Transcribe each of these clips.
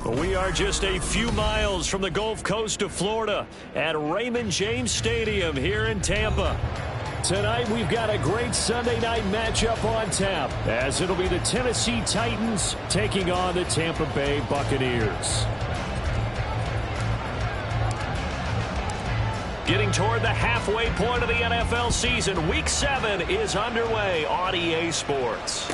We are just a few miles from the Gulf Coast of Florida at Raymond James Stadium here in Tampa. Tonight we've got a great Sunday night matchup on tap as it'll be the Tennessee Titans taking on the Tampa Bay Buccaneers. Getting toward the halfway point of the NFL season, Week 7 is underway on EA Sports.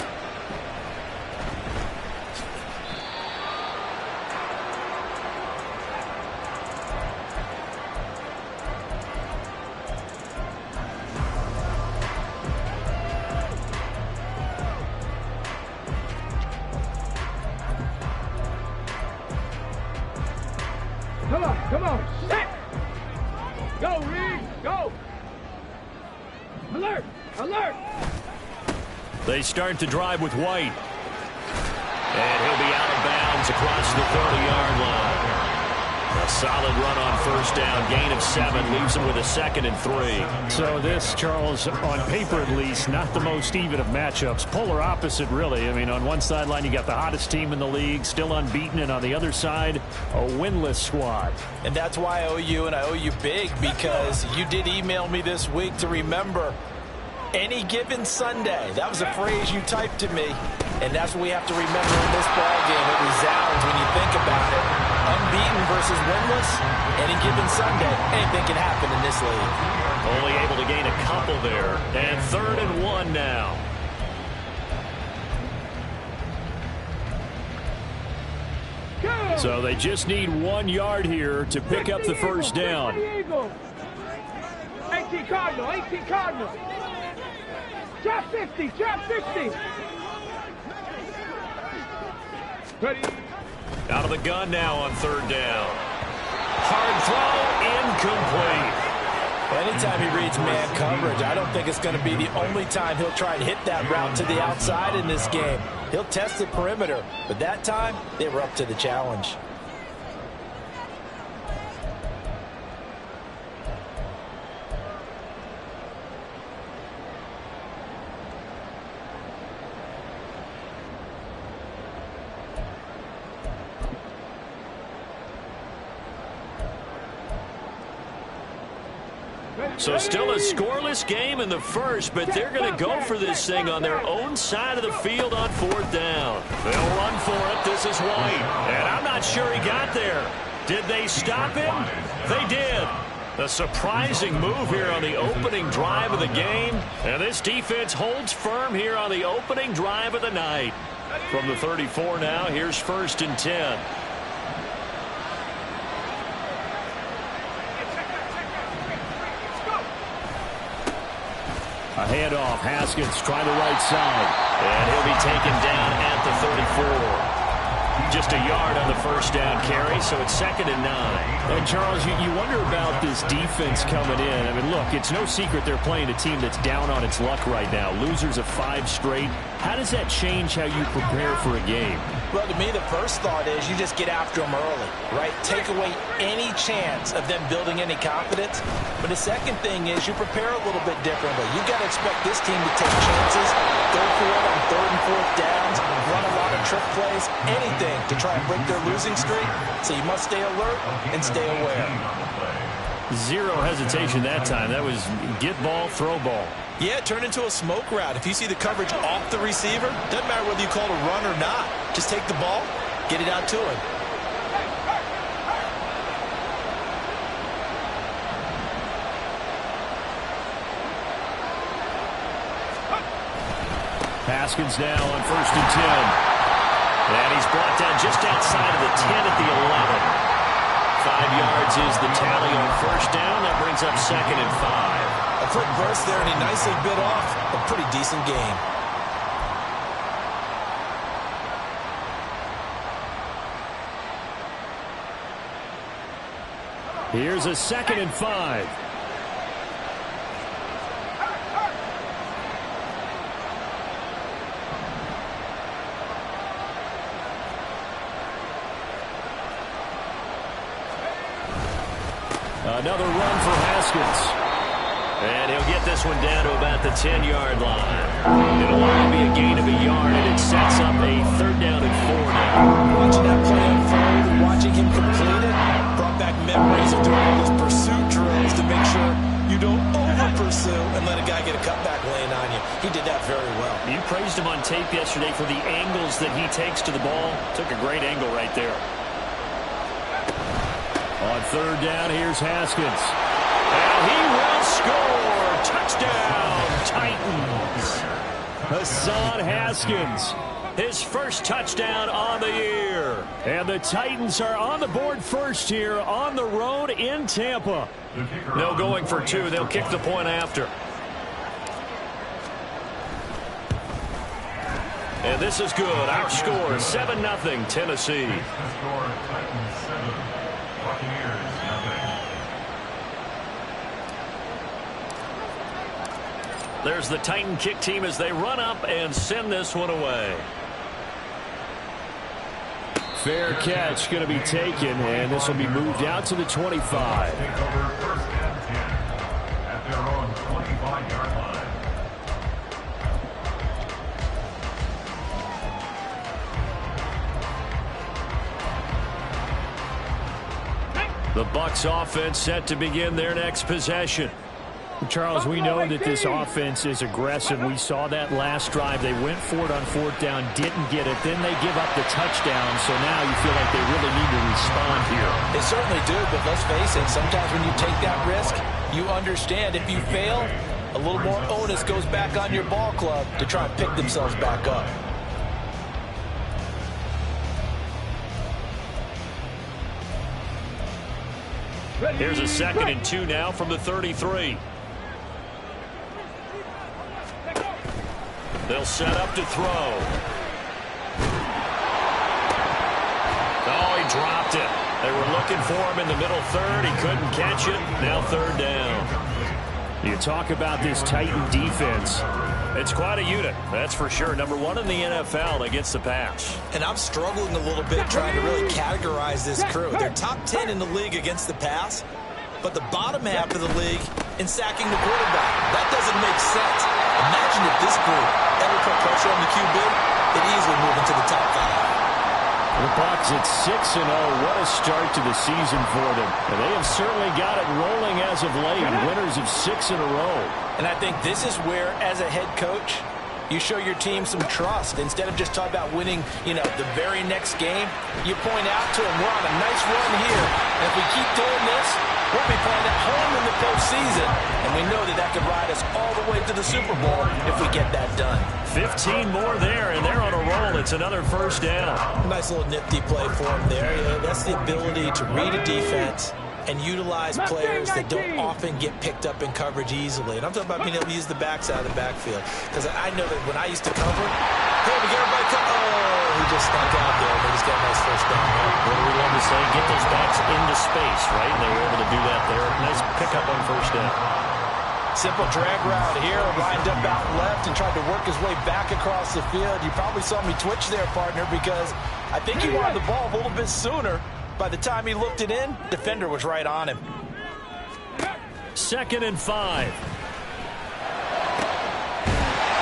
Come on, set! Go, Reed, go! Alert, alert! They start to drive with White. And he'll be out of bounds across the 30-yard line. A solid run on first down, gain of 7, leaves him with a 2nd and 3. So this, Charles, on paper at least, not the most even of matchups. Polar opposite, really. I mean, on one sideline, you got the hottest team in the league, still unbeaten, and on the other side, a winless squad. And that's why I owe you, and I owe you big, because you did email me this week to remember any given Sunday. That was a phrase you typed to me, and that's what we have to remember in this ballgame. It resounds when you think about it. Unbeaten versus winless, any given Sunday, anything can happen in this league. Only able to gain a couple there, and 3rd and 1 now. So they just need 1 yard here to pick up the first down. 18 Cardinal, 18 Cardinal. Drop 50, drop 50. Ready. Out of the gun now on 3rd down. Hard throw, incomplete. Anytime he reads man coverage, I don't think it's going to be the only time he'll try and hit that route to the outside in this game. He'll test the perimeter, but that time, they were up to the challenge. So still a scoreless game in the first, but they're going to go for this thing on their own side of the field on 4th down. They'll run for it. This is White. And I'm not sure he got there. Did they stop him? They did. A surprising move here on the opening drive of the game. And this defense holds firm here on the opening drive of the night. From the 34 now, here's 1st and 10. A handoff. Haskins trying the right side. And he'll be taken down at the 34. Just a yard on the first down carry, so it's 2nd and 9. And, Charles, you wonder about this defense coming in. I mean, look, it's no secret they're playing a team that's down on its luck right now. Losers of 5 straight. How does that change how you prepare for a game? Well, to me, the first thought is you just get after them early, right? Take away any chance of them building any confidence. But the second thing is you prepare a little bit differently. You've got to expect this team to take chances, go for it on 3rd and 4th downs, run a lot of trick plays, anything to try and break their losing streak. So you must stay alert and stay aware. Zero hesitation that time. That was get ball, throw ball. Yeah, turn into a smoke route. If you see the coverage off the receiver, doesn't matter whether you call it a run or not. Just take the ball, get it out to him. Haskins now on 1st and 10. And he's brought down just outside of the 10 at the 11. 5 yards is the tally on first down. That brings up 2nd and 5. A quick burst there, and he nicely bit off a pretty decent game. Here's a 2nd and 5. Another run for Haskins. And he'll get this one down to about the 10-yard line. It'll only be a gain of a yard, and it sets up a 3rd down and 4 now. Watching that play unfold and watching him complete it brought back memories of doing all those pursuit drills to make sure you don't over-pursue and let a guy get a cutback laying on you. He did that very well. You praised him on tape yesterday for the angles that he takes to the ball. Took a great angle right there. On 3rd down, here's Haskins. And he will score. Touchdown, Titans. Hassan Haskins. His first touchdown on the year. And the Titans are on the board first here on the road in Tampa. No going for 2. They'll kick the point after. And this is good. Our score, 7-0 Tennessee. There's the Titan kick team as they run up and send this one away. Fair catch going to be taken, and this will be moved out to the 25. At their own 25-yard line. The Bucs offense set to begin their next possession. Charles, we know that this offense is aggressive. We saw that last drive. They went for it on 4th down, didn't get it. Then they give up the touchdown, so now you feel like they really need to respond here. They certainly do, but let's face it, sometimes when you take that risk, you understand if you fail, a little more onus goes back on your ball club to try and pick themselves back up. Here's a 2nd and 2 now from the 33. They'll set up to throw. Oh, he dropped it. They were looking for him in the middle 3rd. He couldn't catch it. Now 3rd down. You talk about this Titan defense. It's quite a unit, that's for sure. Number 1 in the NFL against the pass. And I'm struggling a little bit trying to really categorize this crew. They're top 10 in the league against the pass, but the bottom half of the league in sacking the quarterback. That doesn't make sense. Imagine if this group ever put pressure on the QB, they'd easily move into the top 5. The Bucs at 6-0. What a start to the season for them. And they have certainly got it rolling as of late. Winners of 6 in a row. And I think this is where, as a head coach, you show your team some trust. Instead of just talking about winning, the very next game, you point out to them, we're on a nice run here. And if we keep doing this, we'll be playing at home in the postseason. And we know that could ride us all the way to the Super Bowl if we get that done. 15 more there, and they're on a roll. It's another 1st down. Nice little nifty play for him there. That's the ability to read a defense and utilize players that don't often get picked up in coverage easily. And I'm talking about being able to use the backside of the backfield. Because I know that when I used to cover, hey, we get everybody he just snuck out there. They just got a nice 1st down. What do we love to say? Get those backs into space, right? And they were able to do that there. Nice pickup on 1st down. Simple drag route here, lined up out left and tried to work his way back across the field. You probably saw me twitch there, partner, because I think he wanted the ball a little bit sooner. By the time he looked it in, defender was right on him. 2nd and 5.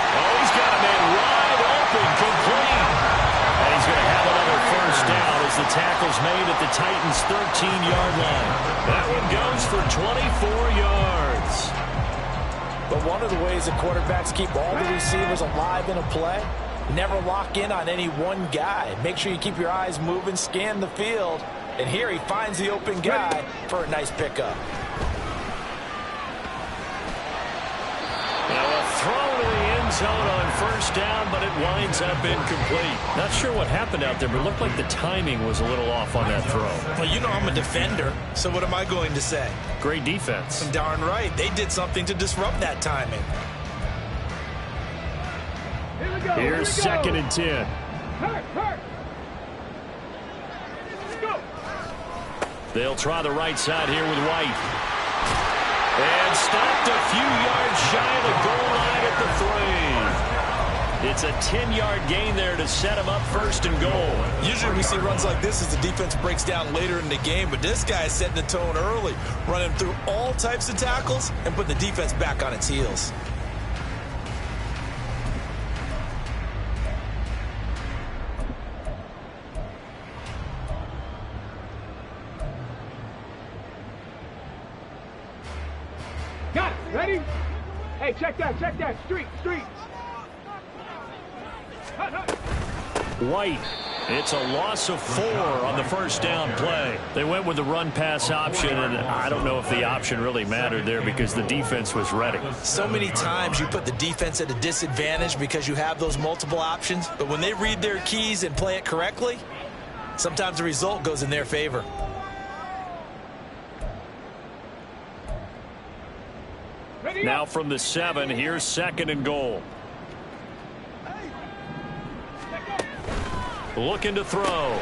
Oh, he's got a man wide open, complete. And he's going to have another 1st down as the tackle's made at the Titans' 13-yard line. That one goes for 24 yards. But one of the ways that quarterbacks keep all the receivers alive in a play, never lock in on any one guy. Make sure you keep your eyes moving, scan the field. And here he finds the open guy for a nice pickup. Now a throw to the end zone on 1st first down, but it winds up incomplete. Not sure what happened out there, but it looked like the timing was a little off on that throw. Well, you know I'm a defender, so what am I going to say? Great defense. Darn right. They did something to disrupt that timing. Here we go. Here's second and 10. Hurt. Let's go. They'll try the right side here with White. And stopped a few yards shy of the goal line at the 3. It's a 10-yard gain there to set him up first and goal. Usually we see runs like this as the defense breaks down later in the game, but this guy is setting the tone early, running through all types of tackles and putting the defense back on its heels. Got it. Ready? Hey, check that. Street. Hut. White. It's a loss of 4 on the first down play. They went with the run-pass option, and I don't know if the option really mattered there because the defense was ready. So many times you put the defense at a disadvantage because you have those multiple options, but when they read their keys and play it correctly, sometimes the result goes in their favor. Ready Now up. from the 7, here's second and goal. Looking to throw.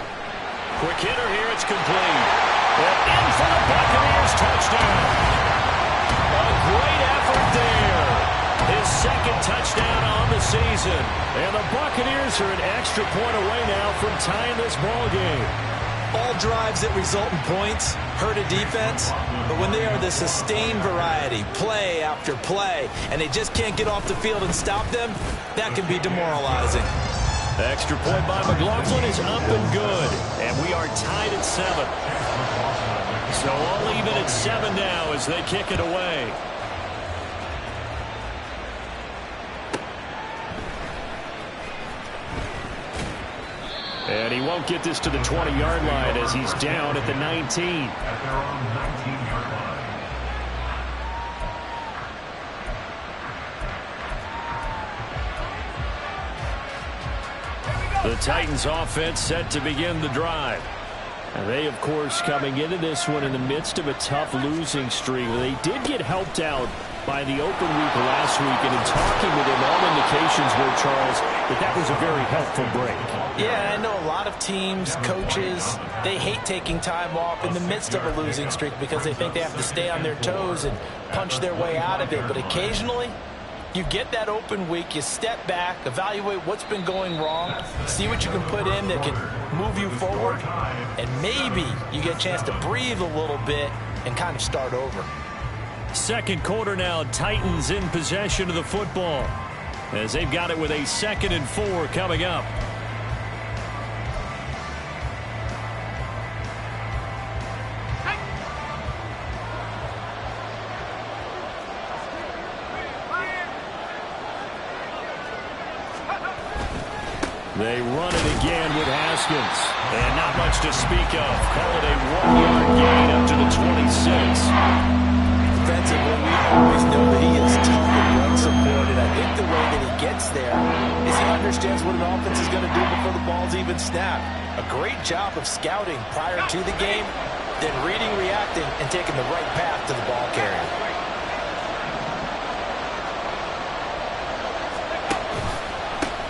Quick hitter here, it's complete. And in for the Buccaneers, touchdown. A great effort there. His second touchdown on the season. And the Buccaneers are an extra point away now from tying this ball game. All drives that result in points hurt a defense, but when they are the sustained variety, play after play, and they just can't get off the field and stop them, that can be demoralizing. Extra point by McLaughlin is up and good. And we are tied at 7. So all even at 7 now as they kick it away. And he won't get this to the 20-yard line as he's down at the 19. At their own 19-yard line. The Titans offense set to begin the drive. And they, of course, coming into this one in the midst of a tough losing streak. They did get helped out by the open week last week, and in talking with him, all indications were, Charles, that was a very helpful break. Yeah, I know a lot of teams, coaches, they hate taking time off in the midst of a losing streak because they think they have to stay on their toes and punch their way out of it. But occasionally, you get that open week, you step back, evaluate what's been going wrong, see what you can put in that can move you forward, and maybe you get a chance to breathe a little bit and kind of start over. Second quarter now, Titans in possession of the football as they've got it with a 2nd and 4 coming up. They run it again with Haskins. And not much to speak of. Call it a 1-yard gain up to the 26. Defensively, we always know that he is tough and run supported. I think the way that he gets there is he understands what an offense is going to do before the ball's even snapped. A great job of scouting prior to the game, then reading, reacting, and taking the right path to the ball carrier.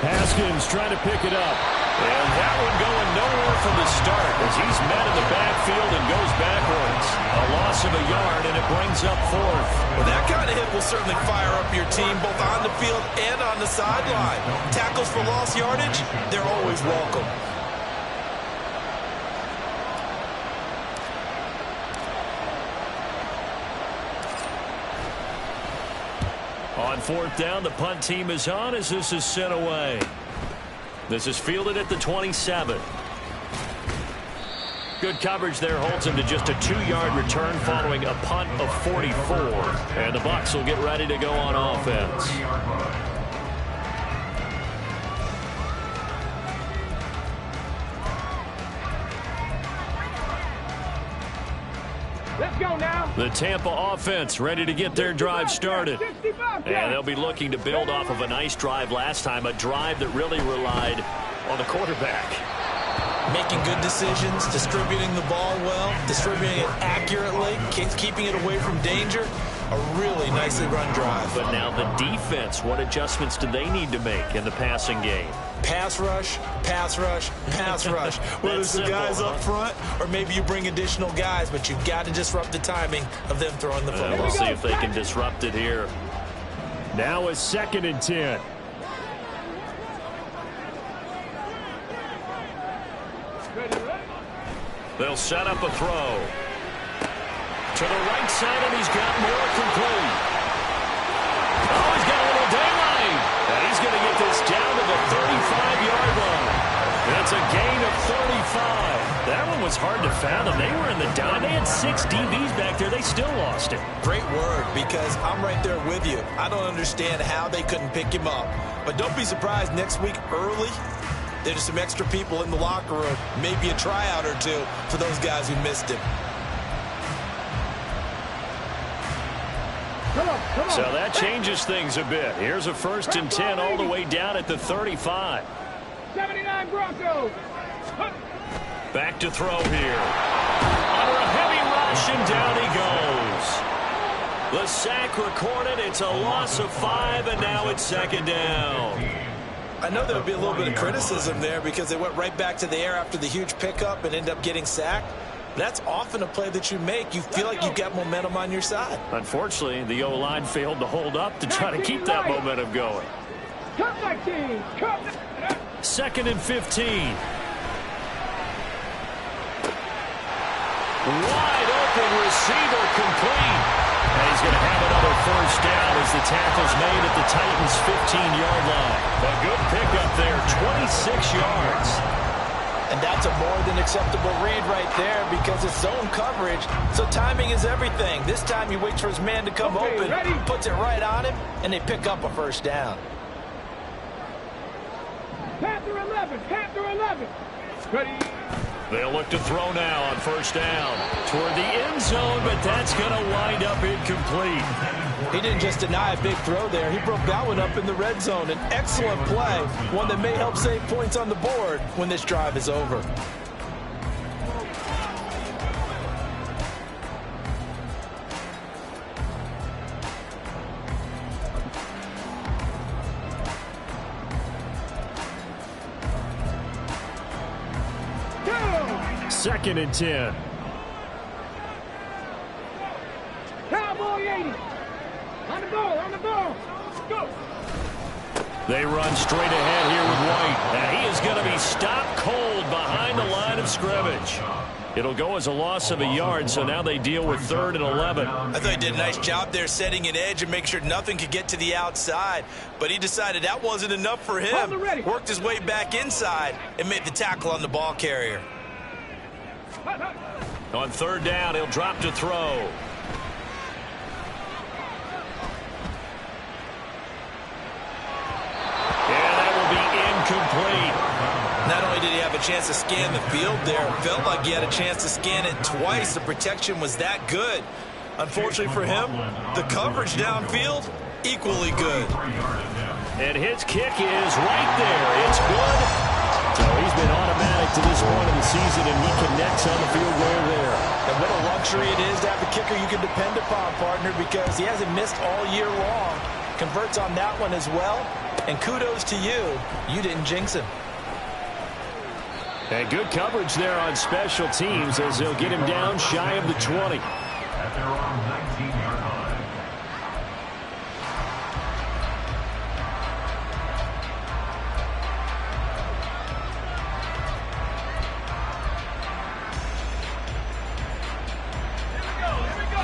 Haskins trying to pick it up. And that one going nowhere from the start as he's met in the backfield and goes backwards. A loss of a yard, and it brings up 4th. Well, that kind of hit will certainly fire up your team both on the field and on the sideline. Tackles for lost yardage, they're always welcome. On 4th down, the punt team is on as this is sent away. This is fielded at the 27. Good coverage there holds him to just a 2-yard return following a punt of 44. And the Bucs will get ready to go on offense. Let's go. now. The Tampa offense ready to get their drive started. And they'll be looking to build off of a nice drive last time, a drive that really relied on the quarterback. Making good decisions, distributing the ball well, distributing it accurately, keeping it away from danger. A really nicely run drive. But now the defense, what adjustments do they need to make in the passing game? Pass rush, pass rush, pass rush. Whether it's the guys up front or maybe you bring additional guys, but you've got to disrupt the timing of them throwing the football. We'll see if they can disrupt it here. Now it's 2nd and 10. They'll set up a throw. To the right side, and he's got more complete. Oh, he's got a little daylight. And he's going to get this down to the 35-yard line. That's a gain of 35. That one was hard to fathom. They were in the down. They had 6 DBs back there. They still lost it. Great word, because I'm right there with you. I don't understand how they couldn't pick him up. But don't be surprised next week early, there's some extra people in the locker room, maybe a tryout or two for those guys who missed him. So that changes things a bit. Here's a 1st and 10 all the way down at the 35. 79 Broncos. Back to throw here. Under a heavy rush, and down he goes. The sack recorded. It's a loss of 5, and now it's 2nd down. I know there would be a little bit of criticism there because they went right back to the air after the huge pickup and ended up getting sacked. That's often a play that you make. You feel like you've got momentum on your side. Unfortunately, the O-line failed to hold up to try to keep that momentum going. 2nd and 15. Wide open receiver complete. And he's going to have another 1st down as the tackle's made at the Titans' 15-yard line. A good pickup there, 26 yards. And that's a more than acceptable read right there because it's zone coverage, so timing is everything. This time he waits for his man to come open, puts it right on him, and they pick up a 1st down. Panther 11, Panther 11. Ready. They'll look to throw now on 1st down toward the end zone, but that's going to wind up incomplete. He didn't just deny a big throw there. He broke that one up in the red zone. An excellent play, one that may help save points on the board when this drive is over. Second and 10. Cowboy 80. On the ball, on the ball. Go. They run straight ahead here with White. And he is going to be stopped cold behind the line of scrimmage. It'll go as a loss of a yard, so now they deal with 3rd and 11. I thought he did a nice job there setting an edge and make sure nothing could get to the outside. But he decided that wasn't enough for him. Worked his way back inside and made the tackle on the ball carrier. On 3rd down, he'll drop to throw. And that will be incomplete. Not only did he have a chance to scan the field there, it felt like he had a chance to scan it twice. The protection was that good. Unfortunately for him, the coverage downfield, equally good. And his kick is right there. It's good. So he's been automatic to this point of the season, and he connects on the field goal there. And what a luxury it is to have a kicker you can depend upon, partner, because he hasn't missed all year long. Converts on that one as well. And kudos to you. You didn't jinx him. And good coverage there on special teams as they'll get him down shy of the 20. At their own 19-yard line.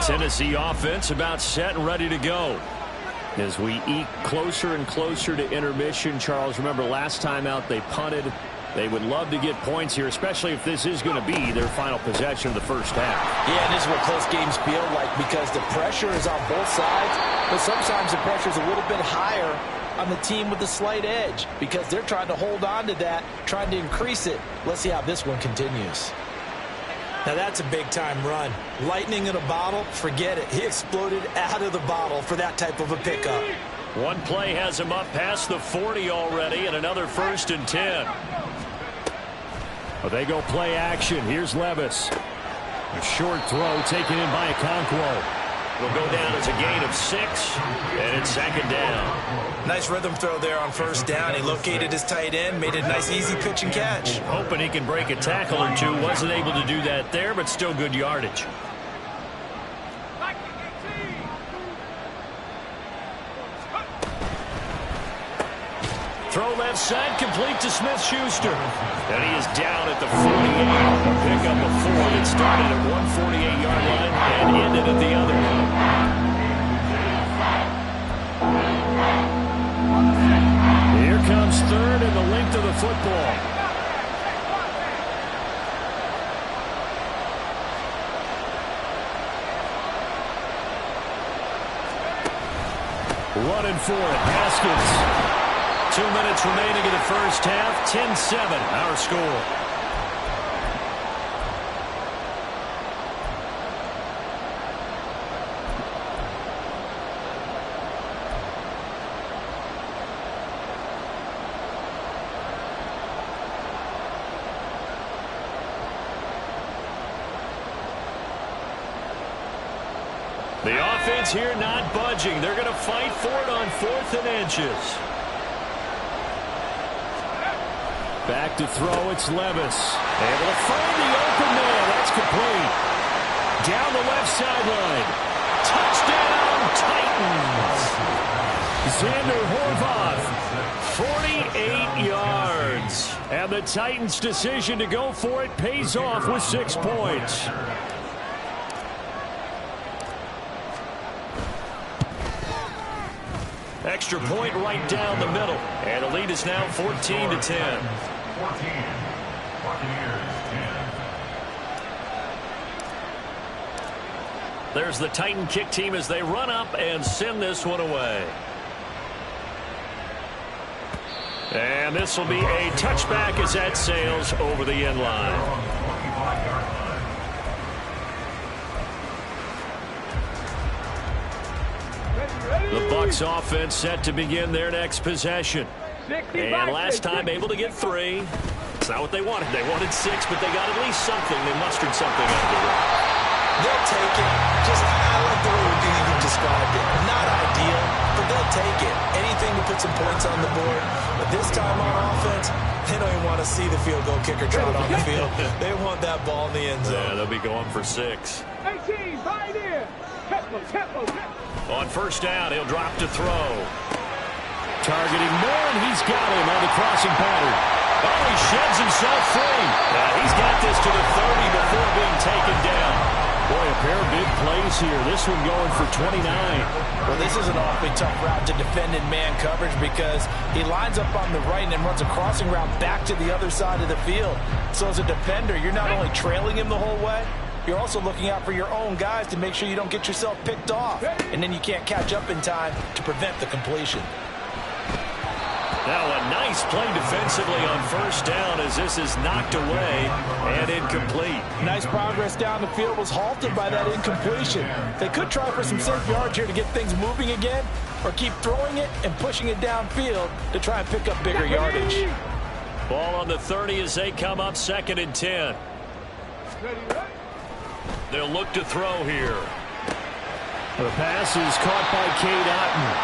Tennessee offense about set and ready to go. As we eke closer and closer to intermission, Charles, remember last time out they punted. They would love to get points here, especially if this is going to be their final possession of the first half. Yeah, and this is what close games feel like because the pressure is on both sides, but sometimes the pressure is a little bit higher on the team with the slight edge because they're trying to hold on to that, trying to increase it. Let's see how this one continues. Now that's a big-time run. Lightning in a bottle, forget it. He exploded out of the bottle for that type of a pickup. One play has him up past the 40 already, and another 1st and 10. Well, they go play action. Here's Levis. A short throw taken in by Okonkwo. Will go down as a gain of 6, and it's 2nd down. Nice rhythm throw there on 1st down. He located his tight end, made a nice easy pitch and catch. Hoping he can break a tackle or two. Wasn't able to do that there, but still good yardage. Throw left side, complete to Smith-Schuster. And he is down at the 48. A pickup of 4 that started at 148-yard line and ended at the other. Here comes 3rd and the length of the football. Running for it, Haskins. 2 minutes remaining in the first half. 10-7, our score. The offense here not budging. They're going to fight for it on 4th and inches. Back to throw, it's Levis. Able to find the open man. That's complete. Down the left sideline. Touchdown, Titans. Xander Horvath, 48 yards. And the Titans' decision to go for it pays off with 6 points. Extra point right down the middle. And the lead is now 14-10. 14. Buccaneers 10. There's the Titan kick team as they run up and send this one away. And this will be a touchback as that sails over the end line. The Bucs offense set to begin their next possession. And last time able to get 3. It's not what they wanted. They wanted 6, but they got at least something. They mustered something out of the run. They'll take it. I like the way you described it. Not ideal, but they'll take it. Anything to put some points on the board. But this time on offense, they don't even want to see the field goal kicker trot on the field. They want that ball in the end zone. Yeah, they'll be going for 6. 18, right there. Tempo. On 1st down, he'll drop to throw. Targeting Moore, and he's got him on the crossing pattern. Oh, he sheds himself free. He's got this to the 30 before being taken down. Boy, a pair of big plays here. This one going for 29. Well, this is an awfully tough route to defend in man coverage because he lines up on the right and then runs a crossing route back to the other side of the field. So as a defender, you're not only trailing him the whole way, you're also looking out for your own guys to make sure you don't get yourself picked off. And then you can't catch up in time to prevent the completion. Now a nice play defensively on 1st down as this is knocked away and incomplete. Nice progress down the field was halted by that incompletion. They could try for some safe yards here to get things moving again, or keep throwing it and pushing it downfield to try and pick up bigger yardage. Ball on the 30 as they come up 2nd and 10. They'll look to throw here. The pass is caught by Cade Otton.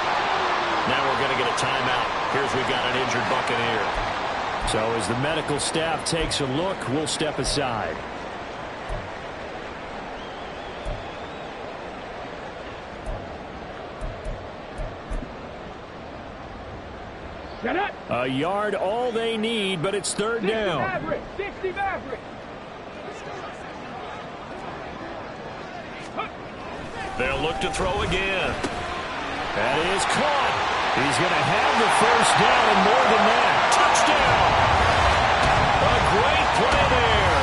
Now we're going to get a timeout. Here's we've got an injured Buccaneer. So as the medical staff takes a look, we'll step aside. Set up. A yard all they need, but it's 3rd down. 60 Maverick. They'll look to throw again. That is caught. He's going to have the 1st down and more than that. Touchdown! A great play there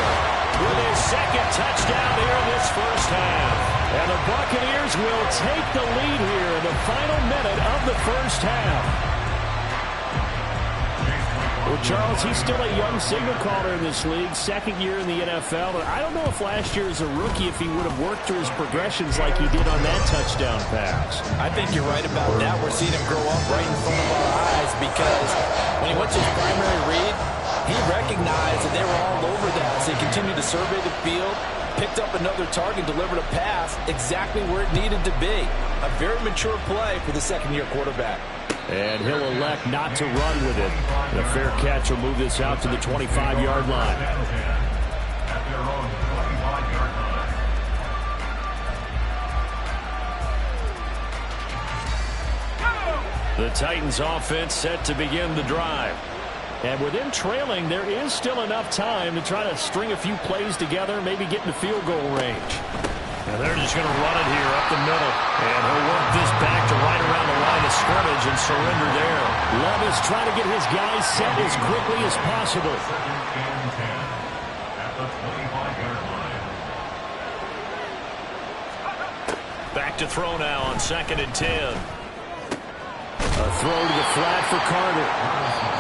with his 2nd touchdown here in this first half. And the Buccaneers will take the lead here in the final minute of the first half. Well, Charles, he's still a young signal caller in this league, second year in the NFL. But I don't know if last year as a rookie, if he would have worked through his progressions like he did on that touchdown pass. I think you're right about that. We're seeing him grow up right in front of our eyes because when he went to his primary read, he recognized that they were all over that. So he continued to survey the field, picked up another target, delivered a pass exactly where it needed to be. A very mature play for the second-year quarterback. And he'll elect not to run with it. The fair catch will move this out to the 25-yard line. At their own 25-yard line. The Titans offense set to begin the drive. And with them trailing, there is still enough time to try to string a few plays together, maybe get in the field goal range. And they're just going to run it here up the middle. And he'll work this back to right around the line of scrimmage and surrender there. Levis trying to get his guys set as quickly as possible. Second and 10 at the 25-yard line. Back to throw now on 2nd and 10. A throw to the flat for Carter.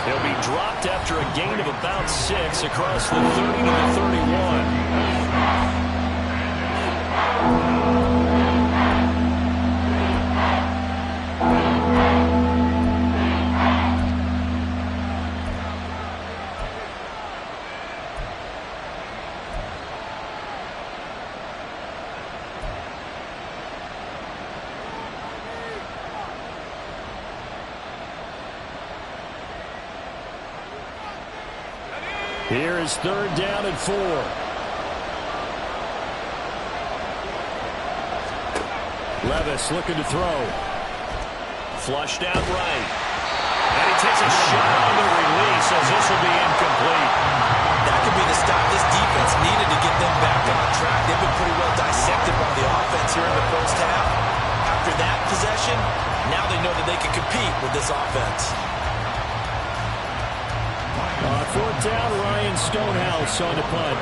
He'll be dropped after a gain of about 6 across the 30 to the 31. Here is 3rd down and 4. Levis looking to throw. Flushed out right. And he takes a shot on the release as this will be incomplete. That could be the stop this defense needed to get them back on track. They've been pretty well dissected by the offense here in the first half. After that possession, now they know that they can compete with this offense. On 4th down, Ryan Stonehouse on the punt.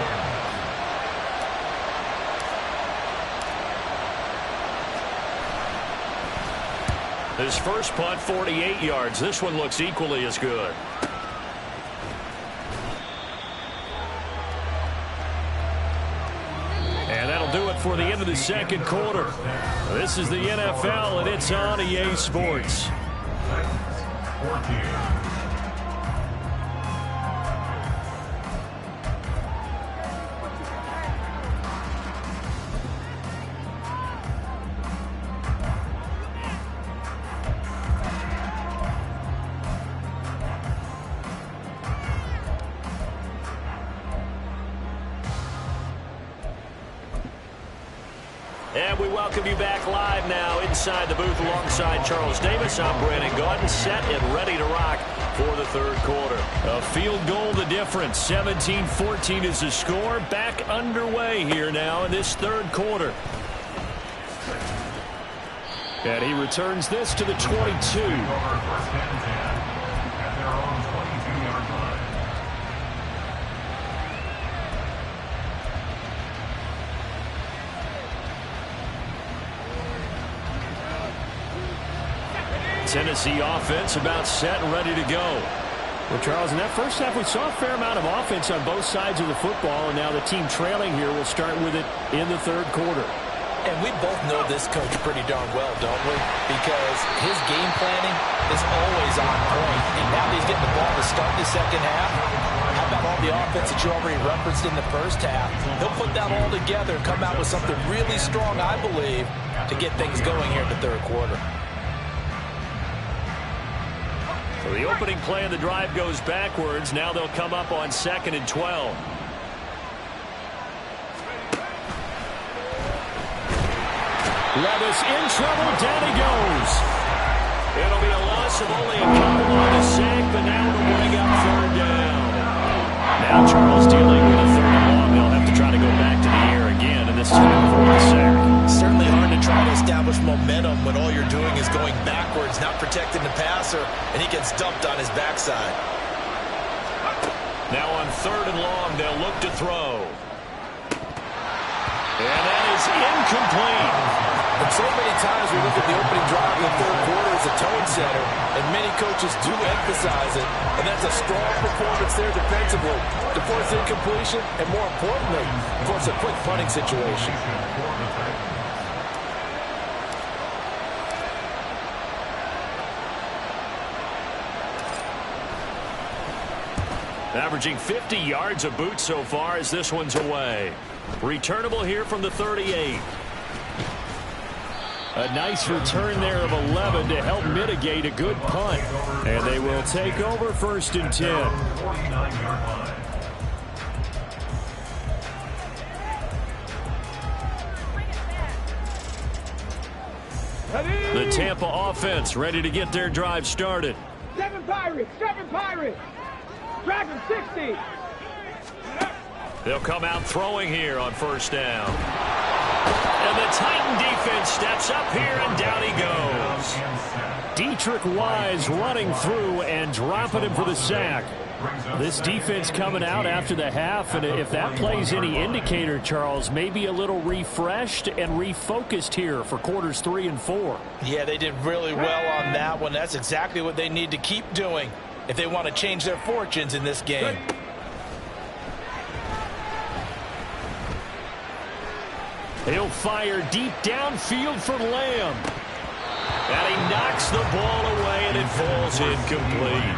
His first punt, 48 yards. This one looks equally as good. And that'll do it for the end of the second quarter. This is the NFL, and it's on EA Sports. 14. And we welcome you back live now inside the booth alongside Charles Davis. I'm Brandon Gaudin, set and ready to rock for the third quarter. A field goal the difference. 17-14 is the score. Back underway here now in this third quarter. And he returns this to the 22. Over 1st and 10 at their own 22-yard line. Tennessee offense about set and ready to go. Well, Charles, in that first half, we saw a fair amount of offense on both sides of the football, and now the team trailing here will start with it in the third quarter. And we both know this coach pretty darn well, don't we? Because his game planning is always on point. And now he's getting the ball to start the second half. How about all the offense that you already referenced in the first half? He'll put that all together and come out with something really strong, I believe, to get things going here in the third quarter. So the opening play of the drive goes backwards. Now they'll come up on 2nd and 12. Levis in trouble. Down he goes. It'll be a loss of only a couple on the sack, but now it'll bring up 3rd down. Now Charles dealing with a 3rd and long. They'll have to try to go back to the air again, and this is going to avoid the sack. Certainly hard to try to establish momentum when all you're doing is going backwards, not protecting the passer, and he gets dumped on his backside. Now on 3rd and long, they'll look to throw. And that is incomplete. The So many times we look at the opening drive in the third quarter as a tone setter, and many coaches do emphasize it, and that's a strong performance there defensively to force incompletion, and more importantly, force a quick punting situation. Averaging 50 yards a boot so far as this one's away. Returnable here from the 38. A nice return there of 11 to help mitigate a good punt. And they will take over 1st and 10. The Tampa offense ready to get their drive started. 7 Pirates, 7 Pirates. Dragon 60. They'll come out throwing here on 1st down. And the Titan defense steps up here, and down he goes. Dietrich Wise running through and dropping him for the sack. This defense coming out after the half, and if that plays any indicator, Charles, maybe a little refreshed and refocused here for quarters 3 and 4. Yeah, they did really well on that one. That's exactly what they need to keep doing if they want to change their fortunes in this game. He'll fire deep downfield for Lamb. And he knocks the ball away, and it falls incomplete.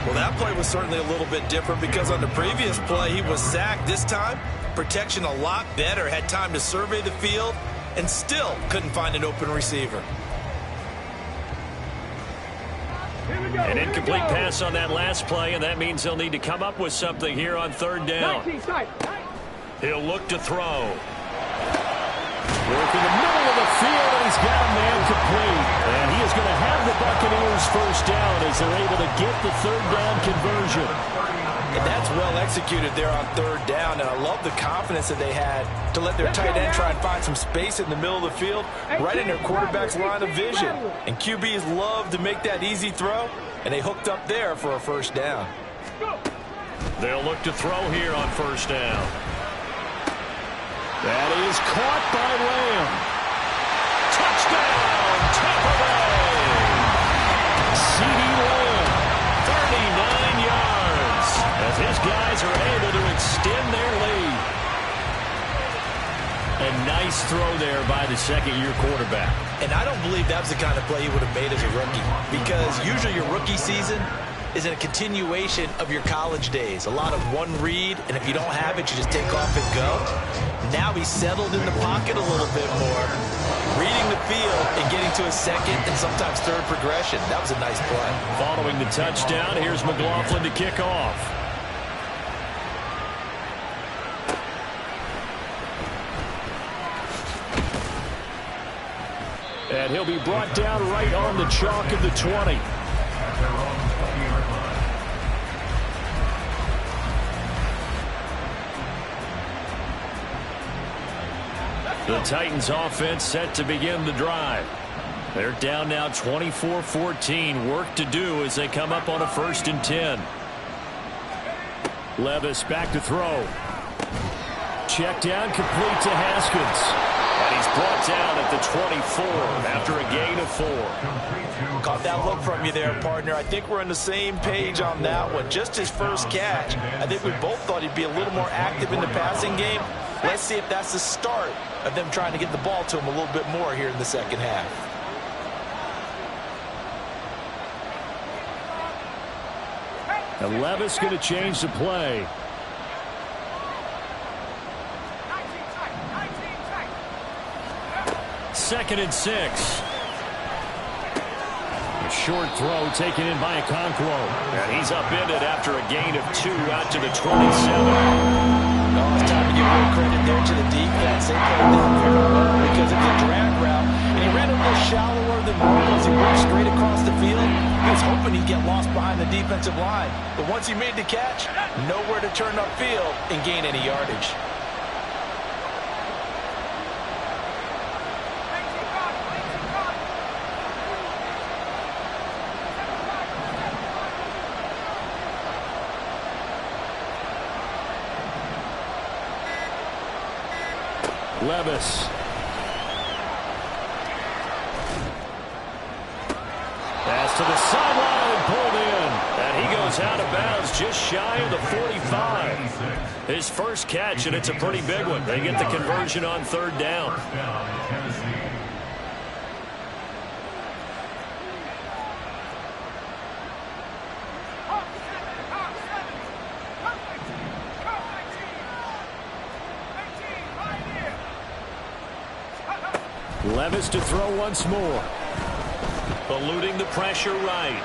Well, that play was certainly a little bit different because on the previous play, he was sacked. This time, protection a lot better. Had time to survey the field and still couldn't find an open receiver. An incomplete pass on that last play, and that means they'll need to come up with something here on 3rd down. He'll look to throw. Work in the middle of the field, and he's got a man complete. And he is going to have the Buccaneers 1st down as they're able to get the 3rd down conversion. And that's well executed there on 3rd down, and I love the confidence that they had to let their tight end try and find some space in the middle of the field, right in their quarterback's line of vision. And QBs love to make that easy throw, and they hooked up there for a 1st down. They'll look to throw here on 1st down. That is caught by Lamb. Touchdown, Tampa Bay! CeeDee Lamb. 39 yards as his guys are able to extend their lead. A nice throw there by the 2nd-year quarterback. And I don't believe that was the kind of play he would have made as a rookie, because usually your rookie season is a continuation of your college days. A lot of one read, and if you don't have it, you just take off and go. Now he's settled in the pocket a little bit more, reading the field and getting to a 2nd and sometimes 3rd progression. That was a nice play. Following the touchdown, here's McLaughlin to kick off. And he'll be brought down right on the chalk of the 20. The Titans offense set to begin the drive. They're down now 24-14. Work to do as they come up on a 1st and 10. Levis back to throw. Check down complete to Haskins. And he's brought down at the 24 after a gain of 4. Caught that look from you there, partner. I think we're on the same page on that one. Just his first catch. I think we both thought he'd be a little more active in the passing game. Let's see if that's the start of them trying to get the ball to him a little bit more here in the 2nd half. And Levis going to change the play. Second and 6. A short throw taken in by Okonkwo. And he's upended after a gain of 2 out to the 27. Oh, it's time to give a little credit there to the defense. They played that very well because it was a drag route. And he ran a little shallower than normal as he went straight across the field. He was hoping he'd get lost behind the defensive line. But once he made the catch, nowhere to turn upfield and gain any yardage. Levis. to the sideline and pulled in. And he goes out of bounds just shy of the 45. His first catch, and it's a pretty big one. They get the conversion on third down. Levis to throw once more. Eluding the pressure right.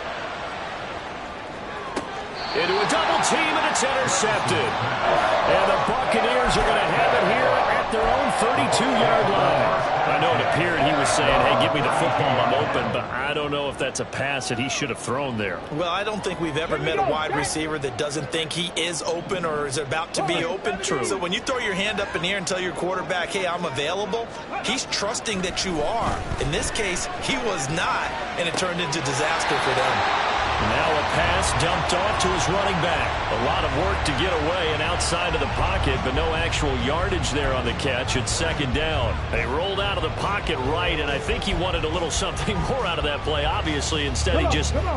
Into a double team, and it's intercepted. And the Buccaneers are going to have it here at their own 32-yard line. I know it appeared he was saying, hey, give me the football, I'm open, but I don't know if that's a pass that he should have thrown there. Well, I don't think we've ever met a wide receiver that doesn't think he is open or is about to be open. True. So when you throw your hand up in the air and tell your quarterback, hey, I'm available, he's trusting that you are. In this case, he was not, and it turned into disaster for them. Now a pass dumped off to his running back. A lot of work to get away and outside of the pocket, but no actual yardage there on the catch. It's second down. They rolled out of the pocket right, and I think he wanted a little something more out of that play, obviously. Instead,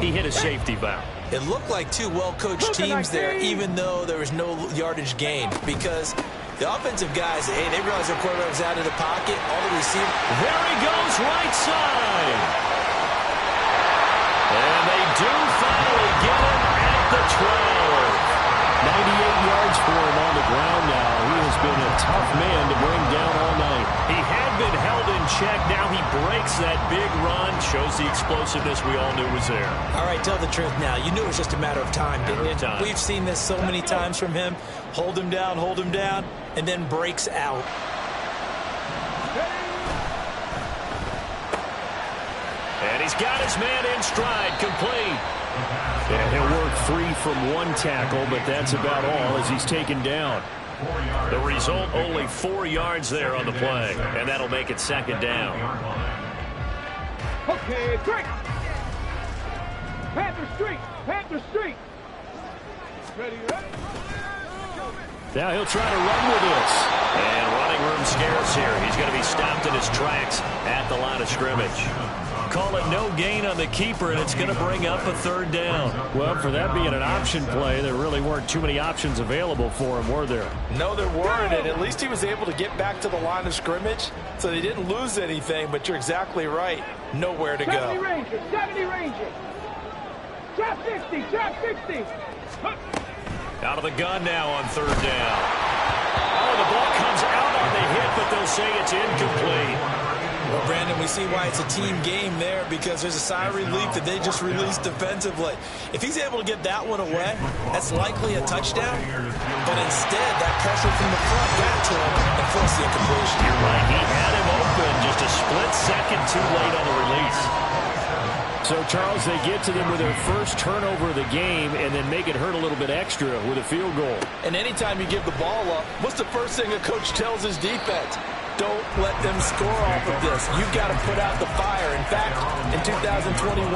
he hit a safety valve. It looked like two well-coached teams there, even though there was no yardage gain, because the offensive guys, hey, they realized their quarterback was out of the pocket. All the receivers. There he goes, right side. And they do finally get him at the 12. 98 yards for him on the ground now. He has been a tough man to bring down all night. He had been held in check. Now he breaks that big run. Shows the explosiveness we all knew was there. All right, tell the truth now. You knew it was just a matter of time, didn't you? We've seen this so many times from him. Hold him down, and then breaks out. And he's got his man in stride, complete. And he'll work free from one tackle, but that's about all as he's taken down. The result, only 4 yards there on the play, and that'll make it second down. Okay, great. Panther Street, Panther Street. Ready, ready. Now he'll try to run with this. And running room scarce here. He's going to be stopped in his tracks at the line of scrimmage. Call it no gain on the keeper, and it's going to bring up a third down. Well, for that being an option play, there really weren't too many options available for him, were there? No, there weren't, and at least he was able to get back to the line of scrimmage, so they didn't lose anything, but you're exactly right. Nowhere to 70 go. Ranger, 70 Ranger. Trap 60, trap 60. Out of the gun now on third down. Oh, the ball comes out on the hit, but they'll say it's incomplete. Well, Brandon, we see why it's a team game there, because there's a sigh of relief that they just released defensively. If he's able to get that one away, that's likely a touchdown. But instead, that pressure from the front got to him and forced the incompletion. You're right. He had him open just a split second too late on the release. So, Charles, they get to them with their first turnover of the game and then make it hurt a little bit extra with a field goal. And anytime you give the ball up, what's the first thing a coach tells his defense? Don't let them score off of this. You've got to put out the fire. In fact, in 2021,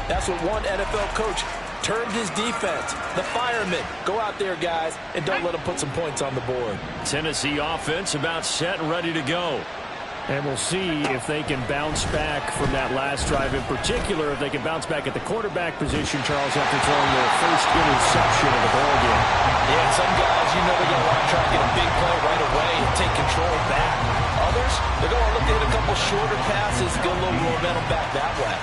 that's what one NFL coach termed his defense. The firemen. Go out there, guys, and don't let them put some points on the board. Tennessee offense about set and ready to go. And we'll see if they can bounce back from that last drive. In particular, if they can bounce back at the quarterback position, Charles, after throwing their first interception of the ball game. Yeah, some guys, you know, they're going to want to try to get a big play right away and take control back. Others, they're going to look to hit a couple shorter passes, get a little momentum back that way.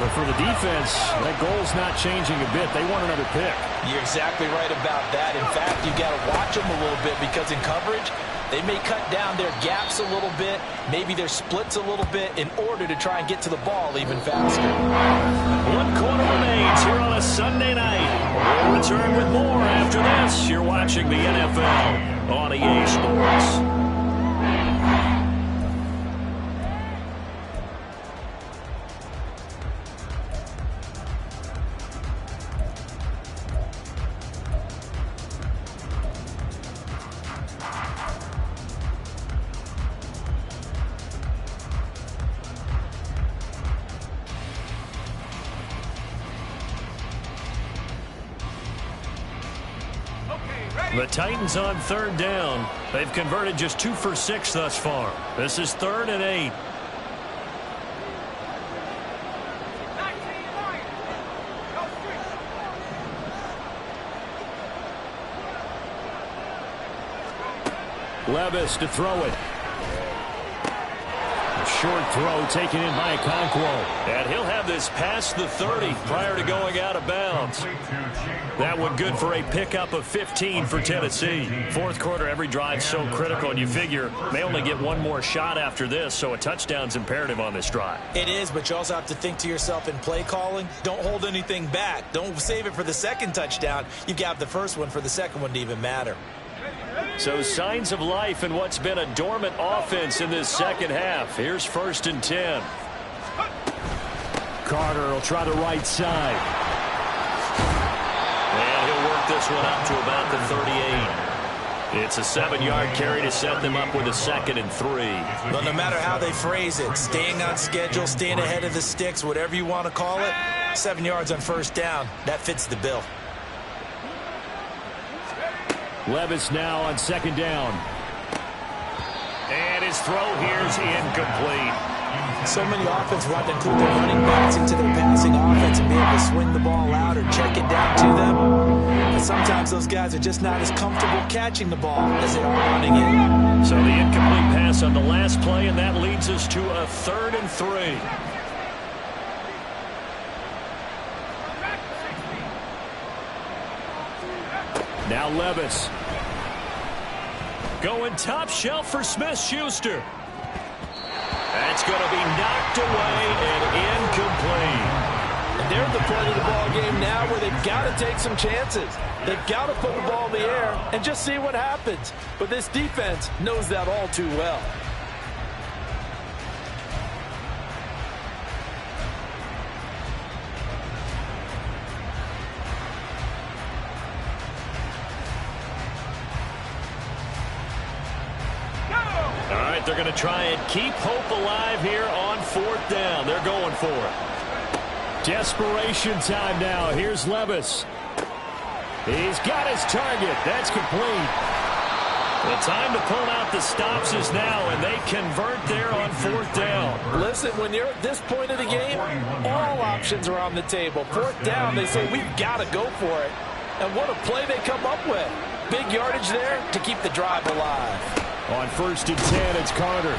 But for the defense, that goal's not changing a bit. They want another pick. You're exactly right about that. In fact, you got to watch them a little bit, because in coverage, they may cut down their gaps a little bit, maybe their splits a little bit, in order to try and get to the ball even faster. 1 quarter remains here on a Sunday night. We'll return with more after this. You're watching the NFL on EA Sports. The Titans on third down. They've converted just 2 for 6 thus far. This is 3rd and 8. Levis to throw it. A short throw taken in by Okonkwo. And he'll have this past the 30 prior to going out of bounds. That one good for a pickup of 15 for Tennessee. Fourth quarter, every drive's so critical, and you figure they only get one more shot after this, so a touchdown's imperative on this drive. It is, but you also have to think to yourself in play calling, don't hold anything back. Don't save it for the second touchdown. You've got the first one for the second one to even matter. So signs of life in what's been a dormant offense in this second half. Here's 1st and 10. Carter will try the right side. And he'll work this one up to about the 38. It's a 7-yard carry to set them up with a 2nd and 3. Well, no matter how they phrase it, staying on schedule, staying ahead of the sticks, whatever you want to call it, 7 yards on 1st down, that fits the bill. Levis now on 2nd down. And his throw here's incomplete. So many offenses want to include their running backs into their passing offense and be able to swing the ball out or check it down to them. But sometimes those guys are just not as comfortable catching the ball as they are running it. So the incomplete pass on the last play, and that leads us to a 3rd and 3. Now Levis. Going top shelf for Smith-Schuster. That's going to be knocked away and incomplete. And they're at the point of the ball game now where they've got to take some chances. They've got to put the ball in the air and just see what happens. But this defense knows that all too well. All right, they're going to try and keep hope alive here on 4th down. They're going for it. Desperation time now. Here's Levis. He's got his target. That's complete. The time to pull out the stops is now, and they convert there on 4th down. Listen, when you're at this point of the game, all options are on the table. 4th down, they say, we've got to go for it. And what a play they come up with. Big yardage there to keep the drive alive. On 1st and 10, it's Carter.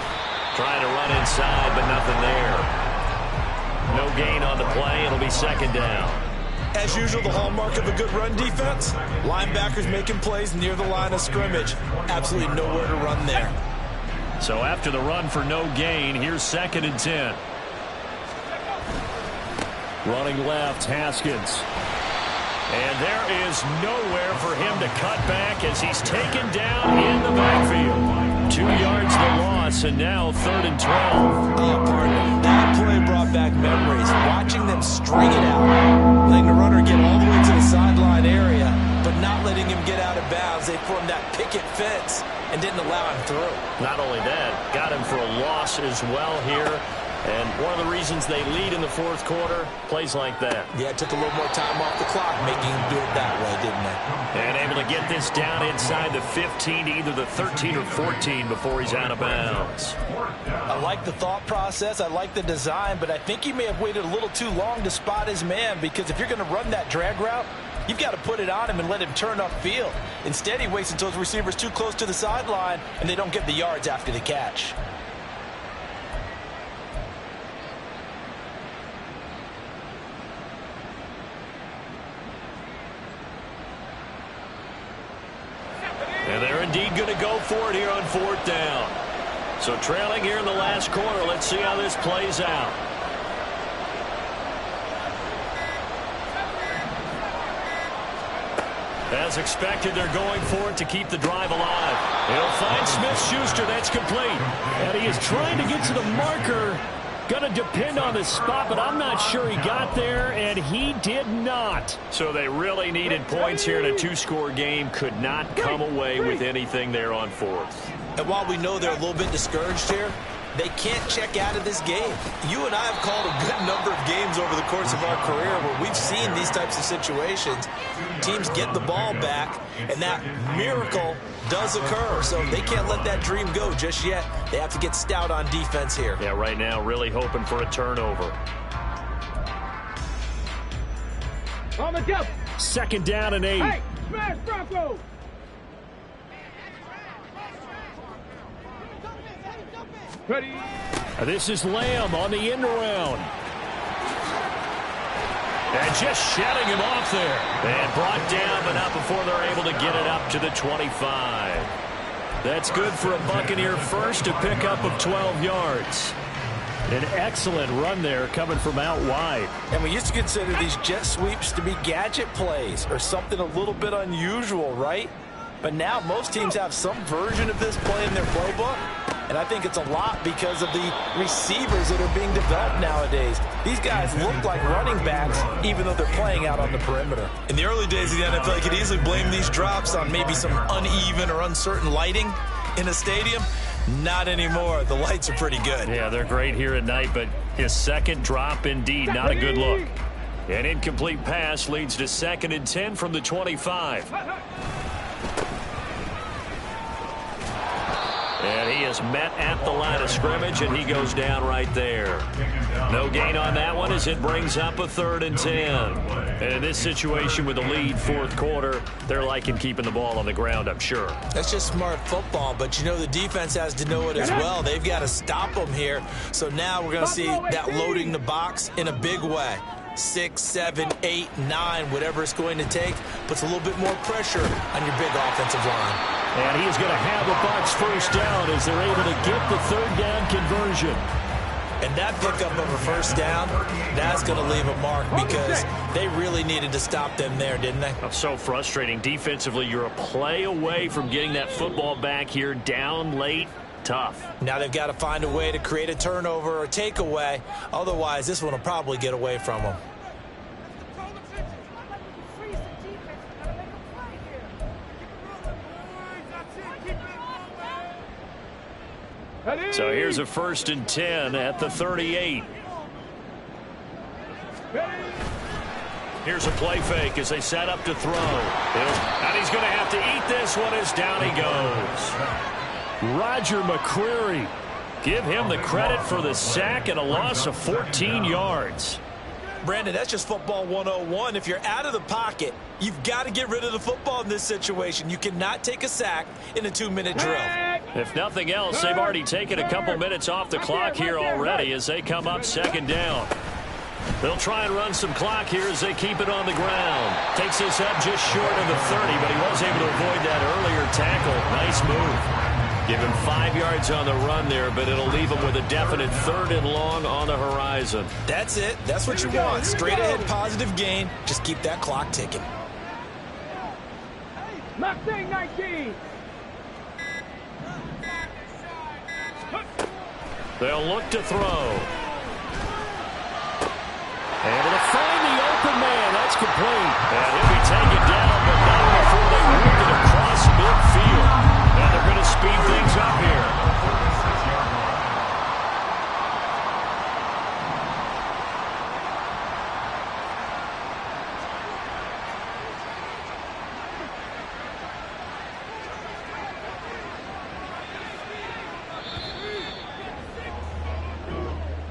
Trying to run inside, but nothing there. No gain on the play. It'll be 2nd down. As usual, the hallmark of a good run defense, linebackers making plays near the line of scrimmage. Absolutely nowhere to run there. So after the run for no gain, here's 2nd and 10. Running left, Haskins. And there is nowhere for him to cut back as he's taken down in the backfield. 2 yards the loss, and now 3rd and 12. Oh, pardon. That play brought back memories. Watching them string it out. Letting the runner get all the way to the sideline area, but not letting him get out of bounds. They formed that picket fence and didn't allow him through. Not only that, got him for a loss as well here. And one of the reasons they lead in the 4th quarter, plays like that. Yeah, it took a little more time off the clock, making him do it that way, didn't it? And able to get this down inside the 15 to either the 13 or 14 before he's out of bounds. I like the thought process. I like the design, but I think he may have waited a little too long to spot his man, because if you're going to run that drag route, you've got to put it on him and let him turn upfield. Instead, he waits until his receiver's too close to the sideline, and they don't get the yards after the catch. And they're indeed going to go for it here on 4th down. So trailing here in the last quarter. Let's see how this plays out. As expected, they're going for it to keep the drive alive. He'll find Smith-Schuster. That's complete. And he is trying to get to the marker. Going to depend on the spot, but I'm not sure he got there, and he did not. So they really needed points here in a 2-score game. Could not come away with anything there on 4th. And while we know they're a little bit discouraged here, they can't check out of this game. You and I have called a good number of games over the course of our career where we've seen these types of situations. Teams get the ball back, and that miracle does occur. So they can't let that dream go just yet. They have to get stout on defense here. Yeah, right now really hoping for a turnover. On the jump. 2nd down and 8. Hey, smash Bronco. Ready. This is Lamb on the end around. And just shedding him off there. And brought down, but not before they're able to get it up to the 25. That's good for a Buccaneer first, to pick up of 12 yards. An excellent run there coming from out wide. And we used to consider these jet sweeps to be gadget plays or something a little bit unusual, right? But now most teams have some version of this play in their playbook. And I think it's a lot because of the receivers that are being developed nowadays. These guys look like running backs, even though they're playing out on the perimeter. In the early days of the NFL, you could easily blame these drops on maybe some uneven or uncertain lighting in a stadium. Not anymore. The lights are pretty good. Yeah, they're great here at night, but his second drop, indeed, not a good look. An incomplete pass leads to 2nd and 10 from the 25. And he is met at the line of scrimmage, and he goes down right there. No gain on that one as it brings up a 3rd and 10. And in this situation with the lead 4th quarter, they're liking keeping the ball on the ground, I'm sure. That's just smart football, but you know the defense has to know it as well. They've got to stop them here. So now we're going to see that loading the box in a big way. 6, 7, 8, 9, whatever it's going to take, puts a little bit more pressure on your big offensive line. And he's going to have the Bucs first down as they're able to get the 3rd down conversion. And that pickup of a first down, that's going to leave a mark because they really needed to stop them there, didn't they? So frustrating. Defensively, you're a play away from getting that football back here, down late. Tough. Now they've got to find a way to create a turnover or takeaway. Otherwise, this one will probably get away from them. So here's a 1st and 10 at the 38. Here's a play fake as they set up to throw. And he's going to have to eat this one as down he goes. Roger McCreary. Give him the credit for the sack and a loss of 14 yards. Brandon, that's just football 101. If you're out of the pocket, you've got to get rid of the football in this situation. You cannot take a sack in a 2-minute drill. If nothing else, they've already taken a couple minutes off the clock here already as they come up 2nd down. They'll try and run some clock here as they keep it on the ground. Takes this up just short of the 30, but he was able to avoid that earlier tackle. Nice move. Give him 5 yards on the run there, but it'll leave him with a definite 3rd and long on the horizon. That's it. That's what you want. Straight ahead positive gain. Just keep that clock ticking. Mustang 19. They'll look to throw. Able to find the open man. That's complete. And he'll be taken down, but not before they work it across midfield. And they're going to speed things up here.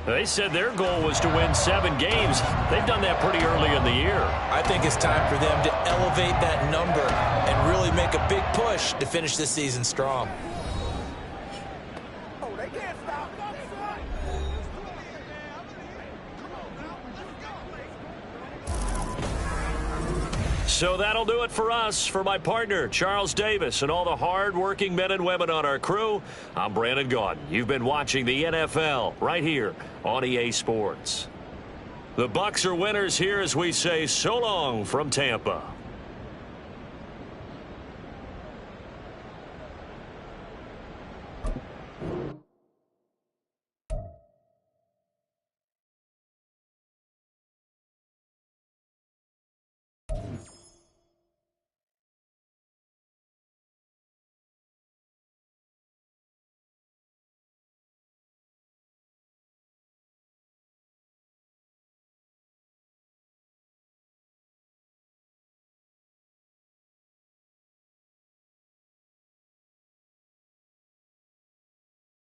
They said their goal was to win 7 games. They've done that pretty early in the year. I think it's time for them to elevate that number and really make a big push to finish this season strong. So that'll do it for us. For my partner, Charles Davis, and all the hard-working men and women on our crew, I'm Brandon Gaudin. You've been watching the NFL right here on EA Sports. The Bucs are winners here as we say so long from Tampa.